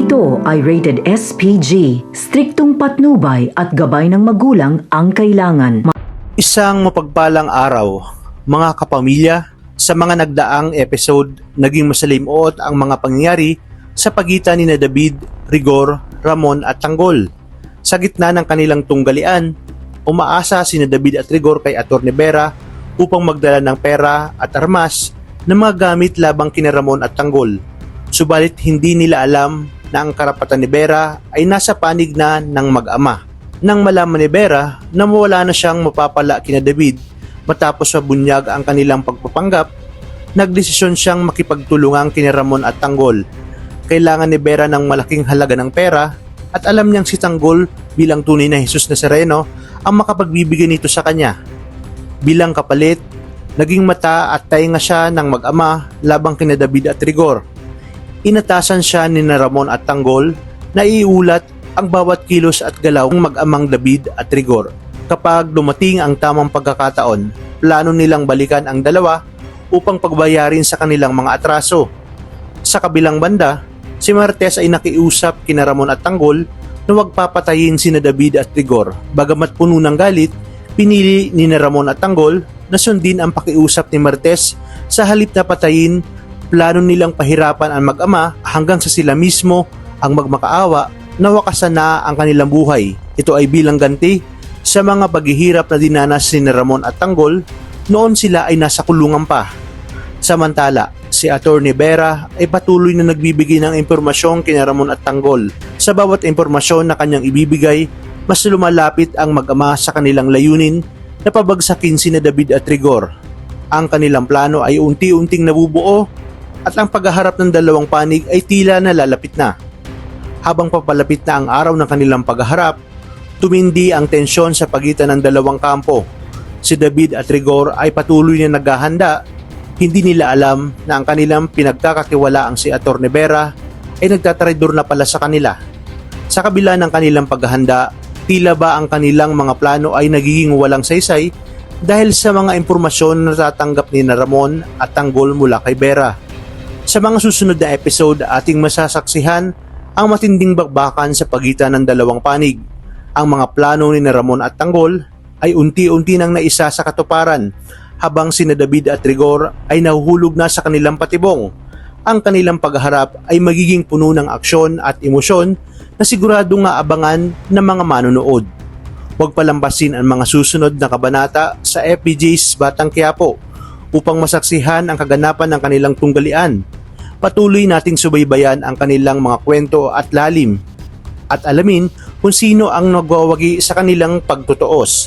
Ito ay rated SPG, striktong patnubay at gabay ng magulang ang kailangan. Isang mapagpalang araw, mga kapamilya. Sa mga nagdaang episode, naging masalimuot ang mga pangyayari sa pagitan ni David, Rigor, Ramon at Tanggol. Sa gitna ng kanilang tunggalian, umaasa si David at Rigor kay Atty. Vera upang magdala ng pera at armas na mga gamit labang kina Ramon at Tanggol. Subalit hindi nila alam na ang karapatan ni Vera ay nasa panig na ng mag-ama. Nang malaman ni Vera na mawala na siyang mapapala kina David matapos mabunyag ang kanilang pagpapanggap, nagdesisyon siyang makipagtulungan kina Ramon at Tanggol. Kailangan ni Vera ng malaking halaga ng pera at alam niyang si Tanggol bilang tunay na Jesus Nazareno ang makapagbibigay nito sa kanya. Bilang kapalit, naging mata at tainga siya ng mag-ama labang kina David at Rigor. Inatasan siya ni Ramon at Tanggol na iulat ang bawat kilos at galaw ng mag-amang David at Rigor. Kapag dumating ang tamang pagkakataon, plano nilang balikan ang dalawa upang pagbayarin sa kanilang mga atraso. Sa kabilang banda, si Martes ay nakiusap kina Ramon at Tanggol na huwag papatayin sina David at Rigor. Bagamat puno ng galit, pinili ni Ramon at Tanggol na sundin ang pakiusap ni Martes. Sa halip na patayin, plano nilang pahirapan ang mag-ama hanggang sa sila mismo ang magmakaawa na wakasan na ang kanilang buhay. Ito ay bilang ganti sa mga paghihirap na dinanas ni Ramon at Tanggol noon sila ay nasa kulungan pa. Samantala, si Atty. Vera ay patuloy na nagbibigay ng impormasyon kina Ramon at Tanggol. Sa bawat impormasyon na kanyang ibibigay, mas lumalapit ang mag-ama sa kanilang layunin na pabagsakin sina David at Rigor. Ang kanilang plano ay unti-unting nabubuo at ang paghaharap ng dalawang panig ay tila nalalapit na. Habang papalapit na ang araw ng kanilang paghaharap, tumindi ang tensyon sa pagitan ng dalawang kampo. Si David at Rigor ay patuloy na naghahanda. Hindi nila alam na ang kanilang pinagkakatiwalaang si Atty. Vera ay nagtatraidor na pala sa kanila. Sa kabila ng kanilang paghahanda, tila ba ang kanilang mga plano ay nagiging walang saysay dahil sa mga impormasyon na natatanggap ni Ramon at Tanggol mula kay Vera. Sa mga susunod na episode, ating masasaksihan ang matinding bakbakan sa pagitan ng dalawang panig. Ang mga plano ni Ramon at Tanggol ay unti-unti nang naisa sa katuparan habang sina David at Rigor ay nahuhulog na sa kanilang patibong. Ang kanilang pagharap ay magiging puno ng aksyon at emosyon na siguradong aabangan ng mga manonood. Huwag palampasin ang mga susunod na kabanata sa FPJ's Batang Quiapo upang masaksihan ang kaganapan ng kanilang tunggalian. Patuloy nating subaybayan ang kanilang mga kwento at lalim at alamin kung sino ang nagwawagi sa kanilang pagtutuos.